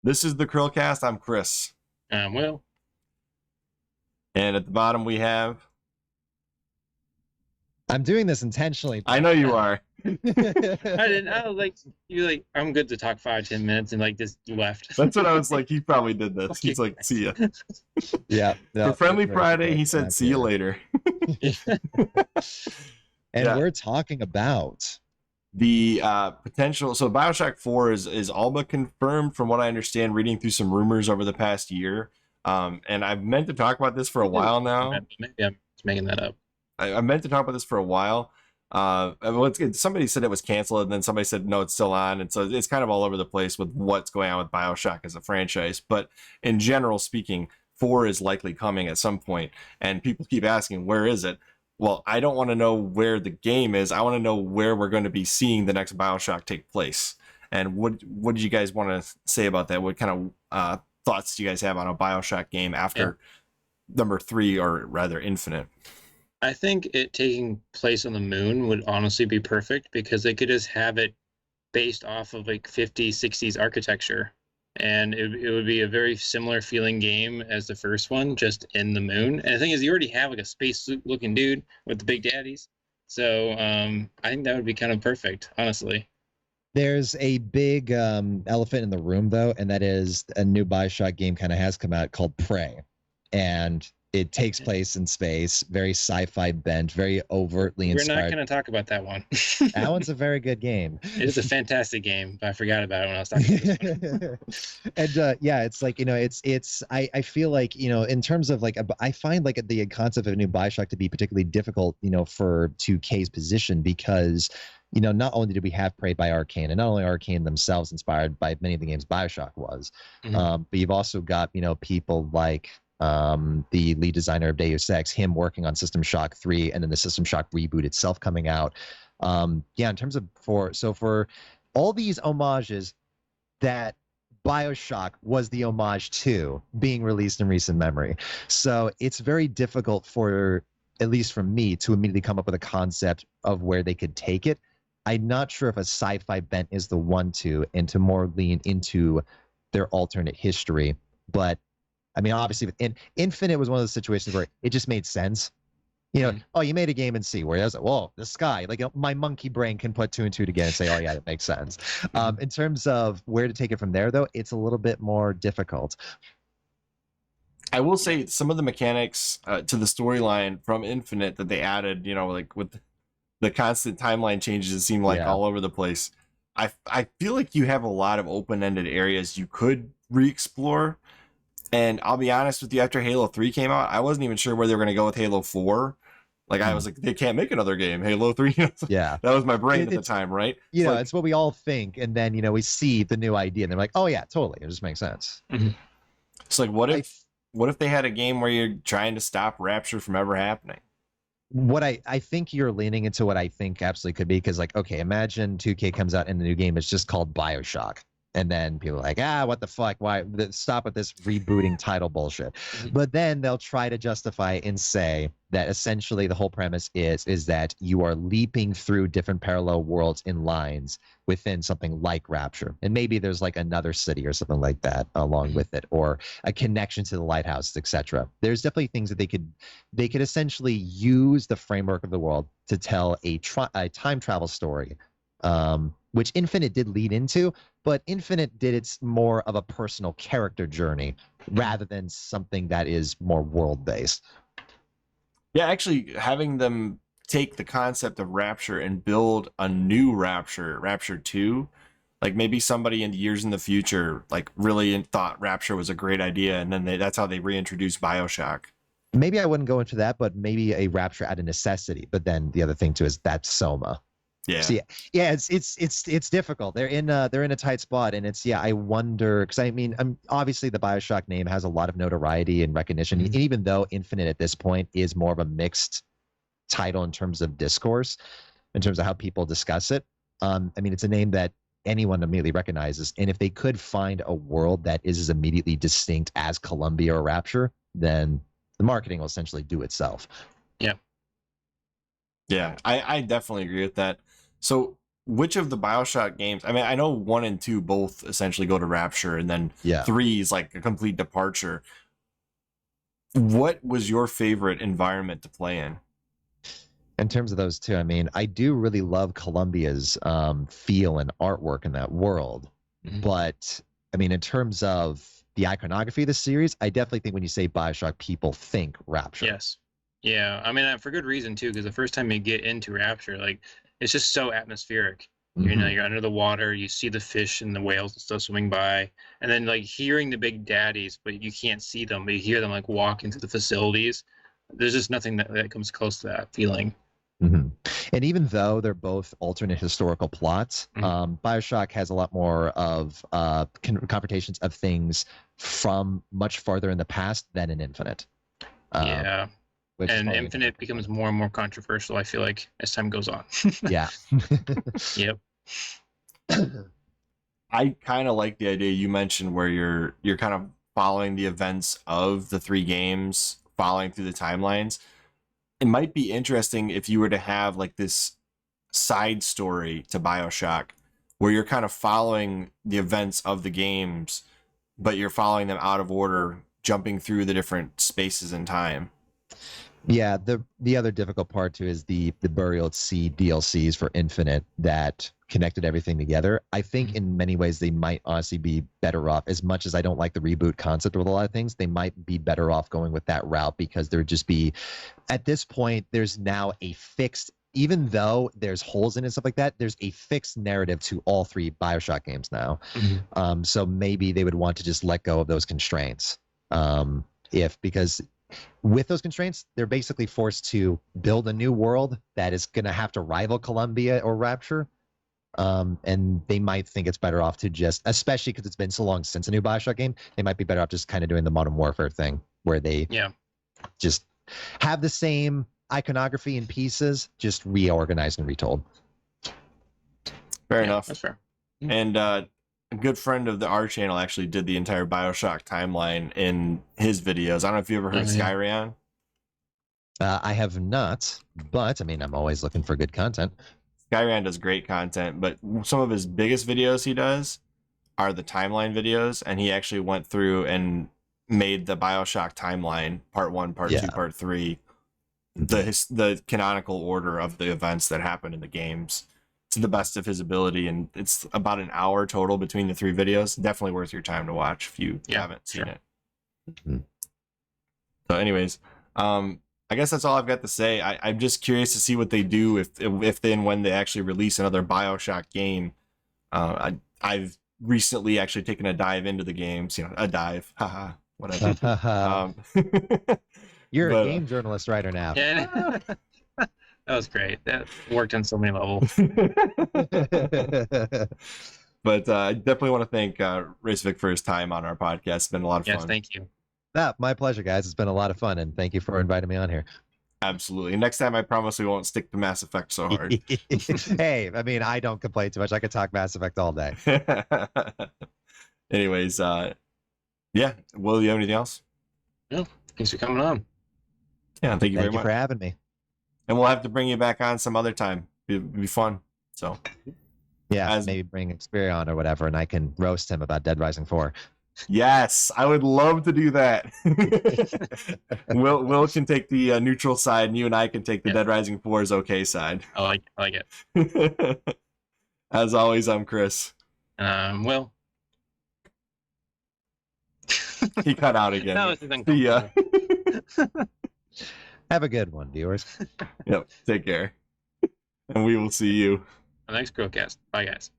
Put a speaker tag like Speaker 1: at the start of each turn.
Speaker 1: This is the CHRILLCAST. I'm Chris.
Speaker 2: Well,
Speaker 1: And at the bottom we have...
Speaker 3: I'm doing this intentionally.
Speaker 1: I know you are.
Speaker 2: I didn't. I was like, you like, I'm good to talk 5-10 minutes, and like just left.
Speaker 1: That's what I was like. He probably did this.
Speaker 2: Okay.
Speaker 1: He's like, see ya.
Speaker 3: Yeah.
Speaker 1: For Friendly Friday, he said, see you later.
Speaker 3: And
Speaker 1: Yeah.
Speaker 3: we're talking about
Speaker 1: The potential... So BioShock 4 is all but confirmed from what I understand, reading through some rumors over the past year. And I've meant to talk about this for a while now.
Speaker 2: Maybe I'm just making that up.
Speaker 1: I meant to talk about this for a while. Somebody said it was canceled, and then somebody said no, it's still on, and so it's kind of all over the place with what's going on with BioShock as a franchise. But in general speaking, 4 is likely coming at some point, and people keep asking, where is it? Well, I don't want to know where the game is. I want to know where we're going to be seeing the next BioShock take place. And what do you guys want to say about that? What kind of thoughts do you guys have on a BioShock game after number 3, or rather Infinite?
Speaker 2: I think it taking place on the moon would honestly be perfect, because they could just have it based off of like 50s, 60s architecture. And it would be a very similar feeling game as the first one, just in the moon. And the thing is, you already have like a spacesuit looking dude with the big daddies. So I think that would be kind of perfect, honestly.
Speaker 3: there's a big elephant in the room though, and that is a new BioShock game kind of has come out called Prey. And it takes place in space, very sci-fi bent, very overtly inspired.
Speaker 2: We're not going to talk about that one.
Speaker 3: That one's a very good game.
Speaker 2: It is a fantastic game, but I forgot about it when I was talking about it.
Speaker 3: And yeah, it's like, I feel like, in terms of like, I find like the concept of a new BioShock to be particularly difficult, for 2K's position, because not only did we have Prey by Arcane, and not only Arcane themselves inspired by many of the games BioShock was, but you've also got, people like the lead designer of Deus Ex, him working on System Shock 3, and then the System Shock reboot itself coming out. In terms of for all these homages that BioShock was the homage to being released in recent memory. So it's very difficult for, at least for me, to immediately come up with a concept of where they could take it. I'm not sure if a sci-fi bent is the one to, and to more lean into their alternate history. But I mean, obviously, Infinite was one of those situations where it just made sense. Oh, you made a game in C, where I was like, whoa, the sky. Like, my monkey brain can put 2 and 2 together and say, oh, yeah, it makes sense. In terms of where to take it from there, though, it's a little bit more difficult.
Speaker 1: I will say some of the mechanics to the storyline from Infinite that they added, like with the constant timeline changes, it seemed like all over the place. I feel like you have a lot of open-ended areas you could re-explore. And I'll be honest with you, after Halo 3 came out, I wasn't even sure where they were going to go with Halo 4. Like, I was like, they can't make another game, Halo 3.
Speaker 3: Yeah.
Speaker 1: That was my brain at the time, right?
Speaker 3: It's what we all think. And then, we see the new idea, and they're like, oh, yeah, totally. It just makes sense.
Speaker 1: It's like, what if they had a game where you're trying to stop Rapture from ever happening?
Speaker 3: What I think you're leaning into what I think absolutely could be, because, like, okay, imagine 2K comes out and the new game is just called BioShock. And then people are like, what the fuck? Why? Stop with this rebooting title bullshit. But then they'll try to justify and say that essentially the whole premise is that you are leaping through different parallel worlds in lines within something like Rapture. And maybe there's like another city or something like that along with it, or a connection to the lighthouse, etc. There's definitely things that they could essentially use the framework of the world to tell a time travel story, which Infinite did lead into, but Infinite did it's more of a personal character journey rather than something that is more world-based.
Speaker 1: Yeah, actually, having them take the concept of Rapture and build a new Rapture 2, like maybe somebody in years in the future, like really thought Rapture was a great idea, and then that's how they reintroduced BioShock.
Speaker 3: Maybe I wouldn't go into that, but maybe a Rapture out of necessity. But then the other thing too is that's Soma.
Speaker 1: Yeah.
Speaker 3: So it's difficult. They're in a tight spot, and I wonder, because I mean, obviously the BioShock name has a lot of notoriety and recognition, and even though Infinite at this point is more of a mixed title in terms of discourse, in terms of how people discuss it. I mean, it's a name that anyone immediately recognizes, and if they could find a world that is as immediately distinct as Columbia or Rapture, then the marketing will essentially do itself.
Speaker 1: Yeah, I definitely agree with that. So which of the BioShock games? I mean, I know 1 and 2 both essentially go to Rapture, and then
Speaker 3: Yeah.
Speaker 1: 3 is like a complete departure. What was your favorite environment to play in?
Speaker 3: In terms of those two, I mean, I do really love Columbia's feel and artwork in that world.
Speaker 2: Mhm.
Speaker 3: But I mean, in terms of the iconography of the series, I definitely think when you say BioShock, people think Rapture.
Speaker 2: Yes. Yeah. I mean, for good reason too, because the first time you get into Rapture, like it's just so atmospheric. You know,
Speaker 3: Mhm.
Speaker 2: you're under the water, you see the fish and the whales and stuff swimming by, and then like hearing the big daddies, but you can't see them, but you hear them like walk into the facilities. There's just nothing that comes close to that feeling.
Speaker 3: Mhm. And even though they're both alternate historical plots, BioShock has a lot more of confrontations of things from much farther in the past than in Infinite.
Speaker 2: Yeah.
Speaker 3: Which is
Speaker 2: And
Speaker 3: probably
Speaker 2: Infinite becomes more and more controversial, I feel like, as time goes on.
Speaker 3: yeah.
Speaker 2: Yep.
Speaker 1: I kind of like the idea you mentioned where you're kind of following the events of the 3 games, following through the timelines. It might be interesting if you were to have like this side story to BioShock where you're kind of following the events of the games, but you're following them out of order, jumping through the different spaces in time.
Speaker 3: Yeah, the other difficult part too is the Burial at Sea DLCs for Infinite that connected everything together. I think in many ways they might honestly be better off. As much as I don't like the reboot concept with a lot of things, they might be better off going with that route because there would just be, at this point, there's now a fixed, even though there's holes in it and stuff like that, there's a fixed narrative to all 3 BioShock games now. So maybe they would want to just let go of those constraints. Because with those constraints, they're basically forced to build a new world that is going to have to rival Columbia or Rapture. And they might think it's better off to just, especially because it's been so long since a new BioShock game, they might be better off just kind of doing the Modern Warfare thing where they just have the same iconography and pieces, just reorganized and retold.
Speaker 1: Fair enough.
Speaker 2: That's fair.
Speaker 1: And a good friend of our channel actually did the entire BioShock timeline in his videos. I don't know if you ever heard of Skyrayan.
Speaker 3: I have not, but I mean, I'm always looking for good content.
Speaker 1: Skyrayan does great content, but some of his biggest videos he does are the timeline videos, and he actually went through and made the BioShock timeline, part 1, part 2, part 3, the canonical order of the events that happened in the games to the best of his ability, and it's about an hour total between the 3 videos. Definitely worth your time to watch if you haven't seen it. So anyways, I guess that's all I've got to say. I'm just curious to see what they do if then when they actually release another BioShock game. I've recently actually taken a dive into the games, a dive, haha, whatever.
Speaker 3: You're a game journalist writer now.
Speaker 2: Yeah. That was great. That worked on so many levels.
Speaker 1: But I definitely want to thank Raycevick for his time on our podcast. It's been a lot of fun.
Speaker 2: Yes, thank you.
Speaker 3: My pleasure, guys. It's been a lot of fun, and thank you for inviting me on here.
Speaker 1: Absolutely. Next time, I promise we won't stick to Mass Effect so hard.
Speaker 3: Hey, I mean, I don't complain too much. I could talk Mass Effect all day.
Speaker 1: Anyways, yeah. Will, you have anything else?
Speaker 2: No. Thanks for coming on.
Speaker 1: Yeah, thank you very much.
Speaker 3: Thank you for having me.
Speaker 1: And we'll have to bring you back on some other time. It'd be fun. So,
Speaker 3: yeah, maybe bring Experion or whatever, and I can roast him about Dead Rising 4.
Speaker 1: Yes, I would love to do that. Will can take the neutral side, and you and I can take the Dead Rising 4's okay side.
Speaker 2: I like it.
Speaker 1: As always, I'm Chris.
Speaker 2: Will.
Speaker 1: He cut out again.
Speaker 2: No, it's uncomfortable.
Speaker 3: Have a good one, viewers.
Speaker 1: Yep. Take care. And we will see you.
Speaker 2: The next CHRILLCAST. Bye, guys.